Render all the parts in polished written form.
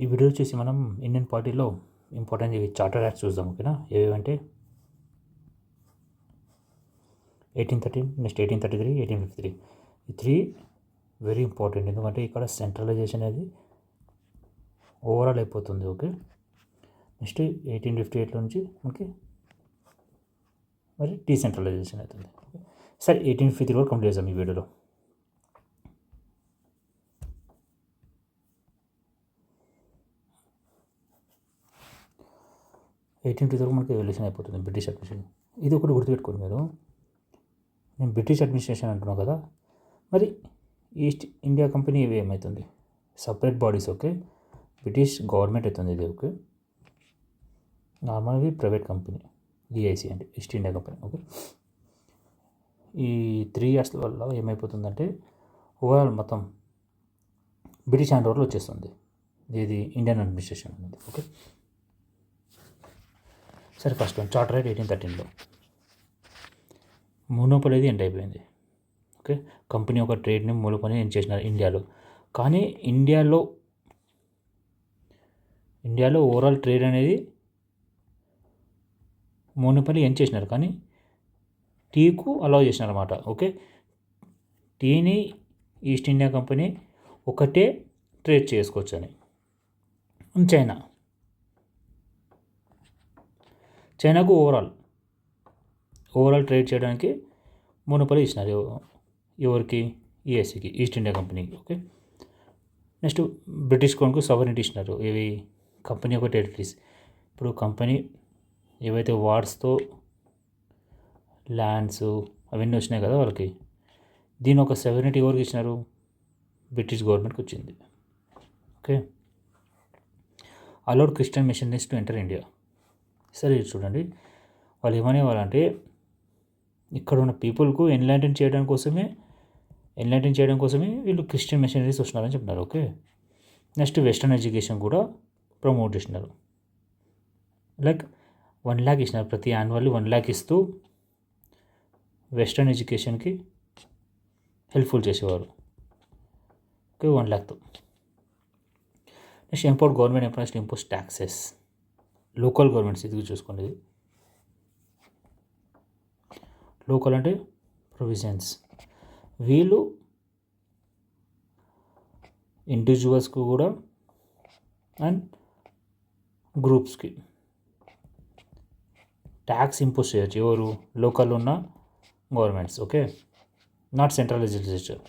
ఈ వీడియో వచ్చేసి మనం ఇండియన్ పార్టీలో ఇంపార్టెంట్ చార్టర్ యాక్ట్స్ చూద్దాం. ఓకేనా? ఏవేవంటే 1813, నెక్స్ట్ 1833, 1853. ఈ 3 వెరీ ఇంపార్టెంట్, ఎందుకంటే ఇక్కడ సెంట్రలైజేషన్ అనేది ఓవరాల్ అయిపోతుంది. ఓకే, నెక్స్ట్ 1858 నుంచి మనకి మరి డీసెంట్రలైజేషన్ అవుతుంది. సరే, 1853 కూడా కంప్లీట్ చేద్దాం ఈ వీడియోలో. వరకు మనకి ఎవల్యూషన్ అయిపోతుంది, బ్రిటిష్ అడ్మినిస్ట్రేషన్. ఇది ఒకటి గుర్తుపెట్టుకోండి మీరు. నేను బ్రిటిష్ అడ్మినిస్ట్రేషన్ అంటున్నాను కదా, మరి ఈస్ట్ ఇండియా కంపెనీ ఇవి ఏమవుతుంది? Separate bodies. Okay, British government అవుతుంది ఇది. ఓకే, నార్మల్గా ప్రైవేట్ కంపెనీ, ఈఐసి అంటే ఈస్ట్ ఇండియా కంపెనీ. ఓకే, ఈ 3 years వల్ల ఏమైపోతుందంటే ఓవరాల్ మొత్తం బ్రిటిష్ హ్యాండ్ ఓవర్లో వచ్చేస్తుంది ఇది ఇండియన్ అడ్మినిస్ట్రేషన్ అనేది. ఓకే, సరే, ఫస్ట్ వన్ చార్టర్ రైట్ 1813లో మోనోపొలీ అనేది ఎండ్ అయిపోయింది. ఓకే, కంపెనీ ఒక ట్రేడ్ని మోనోపొలీ ఎండ్ చేసినారు ఇండియాలో. కానీ ఇండియాలో ఓవరాల్ ట్రేడ్ అనేది మోనోపొలీ ఎండ్ చేసినారు, కానీ టీకు అలౌ చేసినారు అన్నమాట. ఓకే, టీని ఈస్ట్ ఇండియా కంపెనీ ఒకటే ట్రేడ్ చేసుకోవచ్చు అని. చైనాకు ఓవరాల్ ట్రేడ్ చేయడానికి మోనోపొలీ ఇచ్చినారు. ఎవరికి? ఈఎస్సికి, ఈస్ట్ ఇండియా కంపెనీకి. ఓకే, నెక్స్ట్ బ్రిటిష్ కొనుకు సవరిటీ ఇచ్చినారు. ఇవి కంపెనీ ఒక టెరిటరీస్. ఇప్పుడు కంపెనీ ఏవైతే వార్స్తో ల్యాండ్స్ అవన్నీ వచ్చినాయి కదా వాళ్ళకి, దీని ఒక సవరిటీ ఎవరికి ఇచ్చినారు? బ్రిటిష్ గవర్నమెంట్కి వచ్చింది. Okay, allowed Christian missionaries to enter India. సరే, చూడండి, వాళ్ళు ఏమనేవాళ్ళంటే ఇక్కడ ఉన్న పీపుల్కు ఎన్లైటన్ చేయడం కోసమే వీళ్ళు క్రిస్టియన్ మిషనరీస్ వస్తున్నారని చెప్తున్నారు. ఓకే, నెక్స్ట్ వెస్టర్న్ ఎడ్యుకేషన్ కూడా ప్రమోట్ చేసినారు. లైక్ 1 lakh ఇచ్చినారు, ప్రతి యాన్యువల్లీ 1 lakh ఇస్తూ వెస్టర్న్ ఎడ్యుకేషన్కి హెల్ప్ఫుల్ చేసేవారు. ఓకే, 1 lakhతో. Next government employees impose taxes. Local governments, ఇది చూసుకోండి. లోకల్ అంటే ప్రొవిజన్స్. వీళ్ళు ఇండివిజువల్స్కి కూడా అండ్ గ్రూప్స్కి ట్యాక్స్ ఇంపోజ్ చేయొచ్చు. ఎవరు? లోకల్ ఉన్న governments. Okay, not central legislature.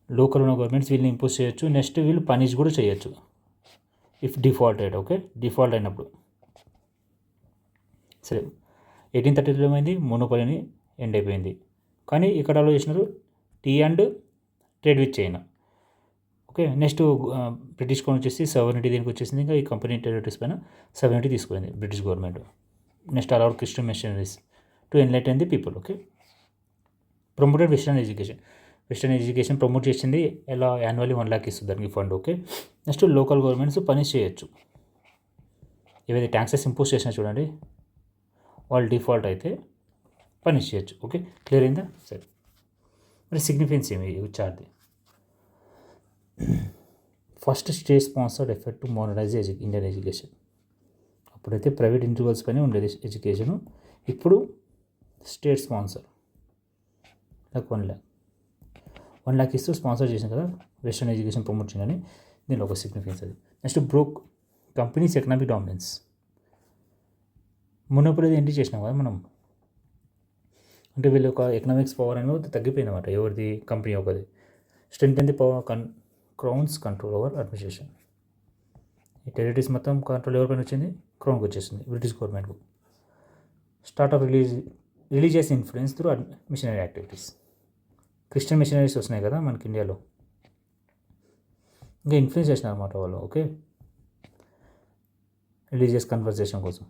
Local ఉన్న గవర్నమెంట్స్ వీళ్ళని ఇంపోజ్ చేయొచ్చు. నెక్స్ట్ వీళ్ళు పనిష్ కూడా చేయొచ్చు ఇఫ్ డిఫాల్టెడ్. ఓకే, డిఫాల్ట్ అయినప్పుడు. సరే, 1830లో ఏమైంది? మోనోపొలీని ఎండ్ అయిపోయింది. కానీ ఇక్కడ అలో చేసినారు tea and trade with China. Okay, next British కొని వచ్చేసి సవర్నిటీ దీనికి వచ్చేసింది. ఇంకా ఈ కంపెనీ టెరిటరీస్ పైన సవర్నిటీ తీసుకుపోయింది British government. Next allowed Christian missionaries to enlighten the people. Okay, promoted western education promote చేసింది. ఎలా? యాన్యువల్లీ 1 lakh ఇస్తుంది దానికి fund. Okay, next local governments punish చేయొచ్చు. ఏవైతే ట్యాక్సెస్ ఇంపోజ్ చేసినా చూడండి, వాళ్ళు డిఫాల్ట్ అయితే పనిష్ చేయొచ్చు. ఓకే, క్లియర్ అయిందా? సరే, మరి సిగ్నిఫికెన్స్ ఏమి ఇచ్చారు? First state sponsored effort to modernise Indian education. అప్పుడైతే ప్రైవేట్ ఇండివిజువల్స్ పైన ఉండేది ఎడ్యుకేషను. ఇప్పుడు స్టేట్ స్పాన్సర్. లైక్ 1 lakh ఇస్తూ స్పాన్సర్ చేసాం కదా, వెస్టర్న్ ఎడ్యుకేషన్ ప్రమోట్ చేయని. దీనిలో ఒక సిగ్నిఫికెన్స్ అది. Next broke companies economic dominance. మునప్పుడు ఏంటి చేసినాం కదా మనం, అంటే వీళ్ళ యొక్క ఎకనామిక్స్ పవర్ అనేది తగ్గిపోయిందన్నమాట. ఎవరిది? కంపెనీ ఒకది. Strength and power crowns control over administration. ఈ టెరిటరీస్ మొత్తం కంట్రోల్ ఎవరిపైన వచ్చింది? క్రౌన్కి వచ్చేసింది, బ్రిటిష్ గవర్నమెంట్కు. Start of religious influence through missionary activities. Christian missionaries వస్తున్నాయి కదా మనకి ఇండియాలో, ఇంకా ఇన్ఫ్లుయెన్స్ చేసినారు అన్నమాట వాళ్ళు. ఓకే, రిలీజియస్ కన్వర్సేషన్ కోసం.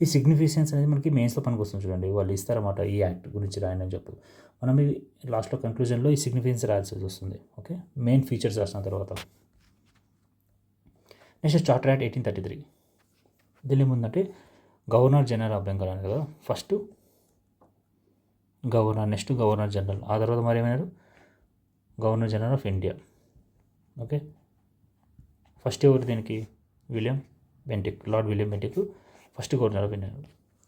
ఈ సిగ్నిఫికెన్స్ అనేది మనకి మెయిన్స్లో పనికి వస్తుంది చూడండి. వాళ్ళు ఇస్తారన్నమాట ఈ యాక్ట్ గురించి రాయని అని చెప్పు. మనం ఈ లాస్ట్లో కంక్లూజన్లో ఈ సిగ్నిఫికెన్స్ రాయాల్సి వస్తుంది. ఓకే, మెయిన్ ఫీచర్స్ రాసిన తర్వాత. Next charter act 1833. దీని ముందంటే గవర్నర్ జనరల్ ఆఫ్ బెంగాల్ అని కదా first governor, next governor general, ఆ తర్వాత మరి ఏమైనారు? Governor general of India. Okay, first ఎవరు దీనికి? Lord William Bentinck first governor of India.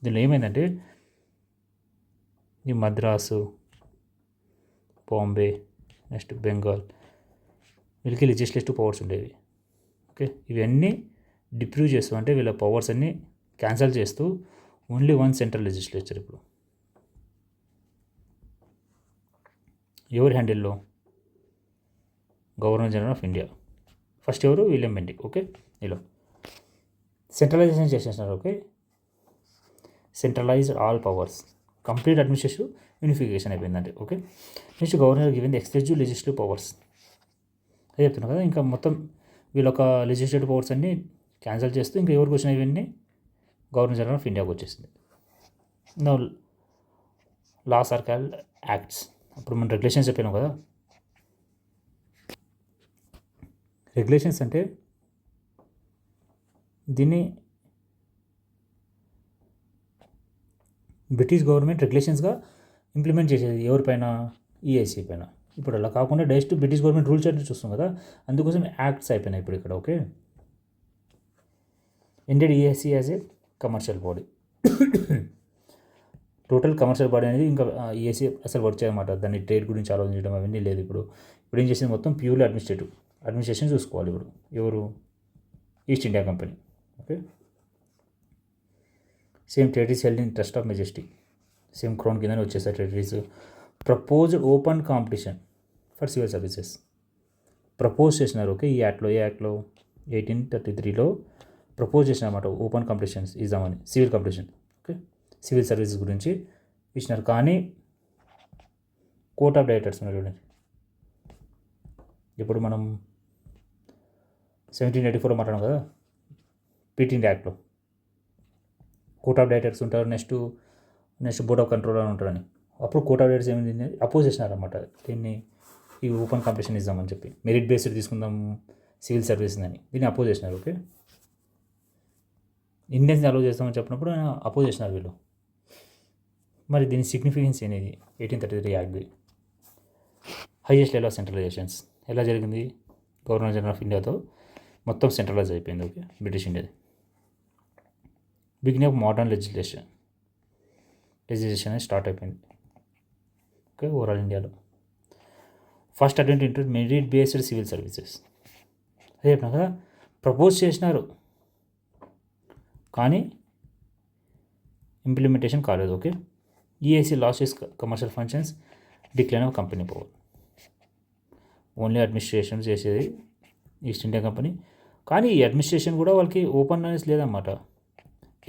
దీనిలో ఏమైందంటే ఈ మద్రాసు, బాంబే, నెక్స్ట్ బెంగాల్, వీళ్ళకి లెజిస్లేటివ్ పవర్స్ ఉండేవి. ఓకే, ఇవన్నీ డిప్రూవ్ చేస్తూ, అంటే వీళ్ళ పవర్స్ అన్నీ క్యాన్సల్ చేస్తూ ఓన్లీ వన్ సెంట్రల్ లెజిస్లేచర్. ఇప్పుడు ఎవరి హ్యాండిల్లో? Governor general of India. First ఎవరు? William Bentinck. ఓకే, ఇలా సెంట్రలైజేషన్ చేసేసినారు. Okay, centralized all powers, complete administrative unification అయిపోయిందంటే. Okay, next governor given the exclusive legislative powers. అది చెప్తున్నా కదా, ఇంకా మొత్తం వీళ్ళొక లెజిస్లేటివ్ పవర్స్ అన్నీ క్యాన్సిల్ చేస్తూ ఇంకా ఎవరికి వచ్చిన ఇవన్నీ గవర్నర్ జనరల్ ఆఫ్ ఇండియాకి వచ్చేసింది. No laws are called acts. అప్పుడు మనం రెగ్యులేషన్స్ చెప్పినాం కదా. రెగ్యులేషన్స్ అంటే దీన్ని బ్రిటిష్ గవర్నమెంట్ రెగ్యులేషన్స్గా ఇంప్లిమెంట్ చేసేది ఎవరిపైన? ఈఐసీ పైన. ఇప్పుడు అలా కాకుండా డైరెక్ట్ బ్రిటిష్ గవర్నమెంట్ రూల్స్ అంటే చూస్తాం కదా, అందుకోసం యాక్ట్స్ అయిపోయినాయి ఇప్పుడు ఇక్కడ. Okay, Indian EIC as a commercial body. Total commercial body అనేది ఇంకా ఈఐసీ అసలు వర్క్ చేయమాట. దాన్ని ట్రేడ్ గురించి ఆలోచించడం అవన్నీ లేదు. ఇప్పుడు ఏం చేసింది? మొత్తం ప్యూర్లీ అడ్మినిస్ట్రేషన్ చూసుకోవాలి. ఇప్పుడు ఎవరు? East India company. Okay, same territories held in trust of majesty, same crown కిందనే వచ్చేసాయి territories. Proposed open competition for civil services propose చేసినారు. ఓకే, ఈ యాక్ట్లో 1833లో ప్రపోజ్ చేసిన అన్నమాట. ఓపెన్ కాంపిటీషన్స్ ఇద్దామని, civil competition. Okay, civil services గురించి ఇచ్చినారు. కానీ కోర్ట్ ఆఫ్ డైరెక్టర్స్ ఉన్నారు చూడండి. ఇప్పుడు మనం 1784లో మాట్లాడాం కదా, పీట్ ఇండియా యాక్ట్లో కోర్ట్ ఆఫ్ డైరెక్టర్స్ ఉంటారు, నెక్స్ట్ బోర్డ్ ఆఫ్ కంట్రోల్ అని ఉంటారని. అప్పుడు కోర్ట్ ఆఫ్ డైరెక్టర్స్ ఏమైంది? అపోజ్ చేసినారన్నమాట. దీన్ని ఈ ఓపెన్ కాంపిటీషన్ ఇద్దామని చెప్పి, మెరిట్ బేస్డ్ తీసుకుందాం సివిల్ సర్వీస్ అని, దీన్ని అపోజ్ చేసినారు. ఓకే, ఇండియన్స్ని అలో చేస్తామని చెప్పినప్పుడు అపోజ్ చేసినారు వీళ్ళు. మరి దీని సిగ్నిఫికెన్స్ అనేది 1833 act. Highest level of centralizations ఎలా జరిగింది? గవర్నర్ జనరల్ ఆఫ్ ఇండియాతో మొత్తం సెంట్రలైజ్ అయిపోయింది. ఓకే, బ్రిటిష్ ఇండియాది. బిగినింగ్ ఆఫ్ మోడర్న్ లెజిస్లేషన్ అనేది స్టార్ట్ అయిపోయింది. ఓకే, ఓవరాల్ ఇండియాలో first attempt into merit based civil services. అదే చెప్పినా కదా, ప్రపోజ్ చేసినారు కానీ ఇంప్లిమెంటేషన్ కాలేదు. Okay, EIC loses commercial functions, decline of company power. Only administration చేసేది ఈస్ట్ ఇండియా కంపెనీ. కానీ ఈ అడ్మినిస్ట్రేషన్ కూడా వాళ్ళకి ఓపెన్ అనేసి లేదన్నమాట.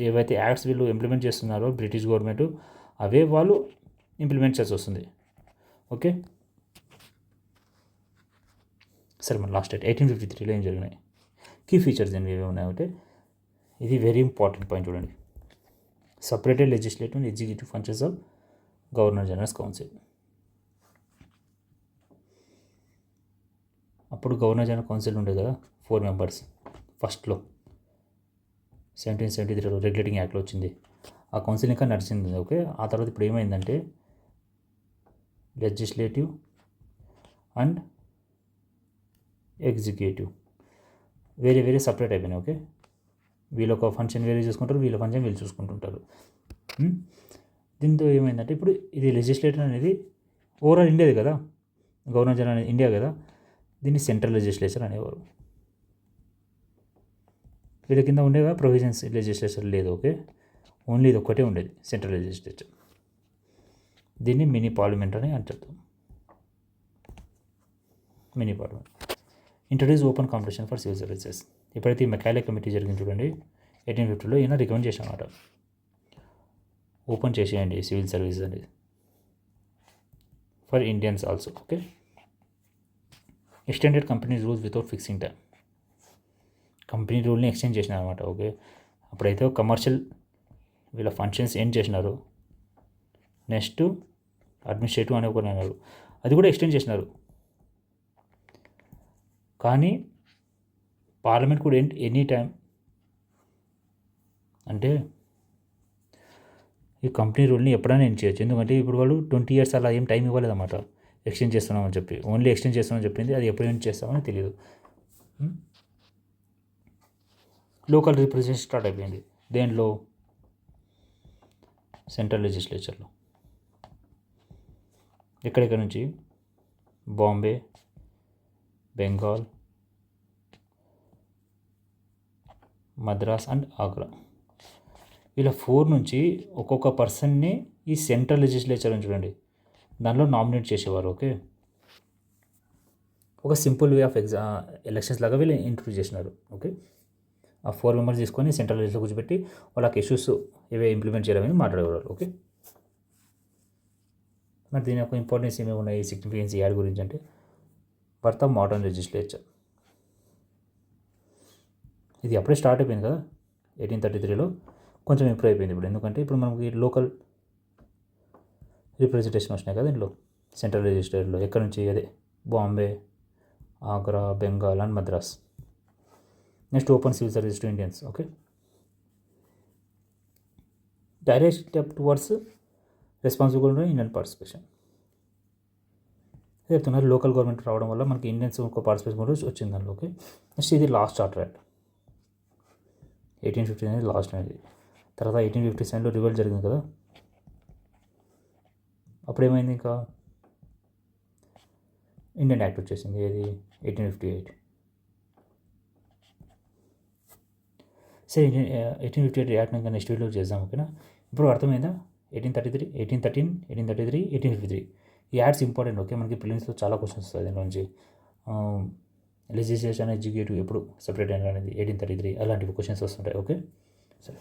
ఏవైతే యాక్ట్స్ వీళ్ళు ఇంప్లిమెంట్ చేస్తున్నారో బ్రిటిష్ గవర్నమెంట్, అవే వాళ్ళు ఇంప్లిమెంట్ చేసి వస్తుంది. ఓకే, సరే మన లాస్ట్ 1853లో ఏం జరిగినాయి? కీ ఫీచర్స్ ఏమి ఉన్నాయంటే, ఇది వెరీ ఇంపార్టెంట్ పాయింట్ చూడండి. Separated legislative and executive functions of governor generals council. అప్పుడు గవర్నర్ జనరల్ కౌన్సిల్ ఉండేది కదా, 4 మెంబర్స్. ఫస్ట్లో 1773లో రెగ్యులేటింగ్ యాక్ట్లో వచ్చింది. ఆ కౌన్సిల్ ఇంకా నడిచింది. ఓకే, ఆ తర్వాత ఇప్పుడు ఏమైందంటే లెజిస్లేటివ్ అండ్ ఎగ్జిక్యూటివ్ వేరే సపరేట్ అయిపోయినాయి. ఓకే, వీళ్ళు ఒక ఫంక్షన్ వేరే చూసుకుంటారు, వీళ్ళ ఫంక్షన్ వీళ్ళు చూసుకుంటుంటారు. దీంతో ఏమైందంటే ఇప్పుడు ఇది లెజిస్లేటర్ అనేది ఓవరాల్ ఇండియాది కదా, గవర్నర్ జనరల్ అనేది ఇండియా కదా, దీన్ని సెంట్రల్ లెజిస్లేచర్ అనేవారు. వీళ్ళ కింద ఉండేవా ప్రొవిజన్స్ లెజిస్లేచర్ లేదు. ఓకే, ఓన్లీ ఇది ఒక్కటే ఉండేది సెంట్రల్ లెజిస్లేచర్. దీన్ని మినీ పార్లమెంట్ అని అంటారు. Mini parliament. Introduce open competition for civil services. ఎప్పుడైతే ఈ మెకాలే కమిటీ జరిగింది చూడండి 1850లో, ఈయన రికమెండ్ చేశానమాట, ఓపెన్ చేసేయండి సివిల్ సర్వీసెస్ అనేది for Indians also. Okay, extended company rules without fixing time. Company రూల్ని ఎక్స్టెండ్ చేసినారు అనమాట. ఓకే, అప్పుడైతే కమర్షియల్ వీళ్ళ ఫంక్షన్స్ ఎండ్ చేసినారు. నెక్స్ట్ అడ్మినిస్ట్రేటివ్ అని ఒకటి అన్నారు, అది కూడా ఎక్స్టెండ్ చేసినారు. కానీ పార్లమెంట్ కూడా ఎనీ టైం, అంటే ఈ కంపెనీ రూల్ని ఎప్పుడైనా ఎండ్ చేయొచ్చు. ఎందుకంటే ఇప్పుడు వాళ్ళు 20 years అలా ఏం టైం ఇవ్వలేదన్నమాట. ఎక్స్టెండ్ చేస్తున్నామని చెప్పి, ఓన్లీ ఎక్స్టెండ్ చేస్తున్నామని చెప్పింది, అది ఎప్పుడు ఎండ్ చేస్తామని తెలియదు. లోకల్ రిప్రజెంటేషన్ స్టార్ట్ అయిపోయింది దేంట్లో, సెంట్రల్ లెజిస్లేచర్లో. ఎక్కడెక్కడ నుంచి, బాంబే, బెంగాల్, మద్రాస్ అండ్ ఆగ్రా. ఇలా 4 నుంచి ఒక్కొక్క పర్సన్ని ఈ సెంట్రల్ లెజిస్లేచర్ అని చూడండి దానిలో నామినేట్ చేసేవారు. ఓకే, ఒక సింపుల్ వే ఆఫ్ ఎలక్షన్స్ లాగా వీళ్ళు ఇంట్రడ్యూస్ చేసినారు. ఓకే, ఆ 4 మెంబర్స్ తీసుకొని సెంట్రల్ లెజిస్లేచర్ కూర్చోబెట్టి వాళ్ళకి ఇష్యూస్ ఇవే ఇంప్లిమెంట్ చేయడమని మాట్లాడేవారు. ఓకే, మరి దీని యొక్క ఇంపార్టెన్స్ ఏమేమి ఉన్నాయి, సిగ్నిఫికెన్స్ యాడ్ గురించి అంటే, బర్త్ ఆఫ్ మోడర్న్ లెజిస్లేచర్. ఇది అప్పుడే స్టార్ట్ అయిపోయింది కదా 1833లో, కొంచెం ఇంప్రూవ్ అయిపోయింది ఇప్పుడు. ఎందుకంటే ఇప్పుడు మనకి లోకల్ రిప్రజెంటేషన్ వచ్చినాయి కదా ఇంట్లో, సెంట్రల్ లెజిస్లేచర్లో. ఎక్కడ నుంచి, అదే Bombay, Agra, Bengal and Madras. Next open civil service to Indians. Okay, direct step towards responsible Indian participation. చెప్తున్నారు లోకల్ గవర్నమెంట్ రావడం వల్ల మనకి ఇండియన్స్ ఒక పార్టిసిపేషన్ కూడా వచ్చింది దానిలో. ఓకే, నెక్స్ట్ ఇది లాస్ట్ చార్టర్ యాక్ట్ 1850 అనేది లాస్ట్ అనేది. తర్వాత 1857లో రివోల్ట్ జరిగింది కదా, అప్పుడేమైంది, ఇంకా ఇండియన్ యాక్ట్ వచ్చేసింది, ఏది 1858. సరే 1858 యాక్ట్ ఇంకా నెక్స్ట్ వీడియో చేద్దాం. ఓకేనా, ఇప్పుడు అర్థమైందా 1833, 1813, 1833, 1853 ఈ యాడ్స్ ఇంపార్టెంట్. ఓకే, మనకి ప్రిలిమ్స్లో చాలా క్వశ్చన్స్ వస్తాయి దీని నుంచి. లెజిస్లేషన్ ఎగ్జిక్యూటివ్ ఎప్పుడు సపరేట్ అయిన అనేది 1833 అలాంటివి క్వశ్చన్స్ వస్తుంటాయి. ఓకే, సరే.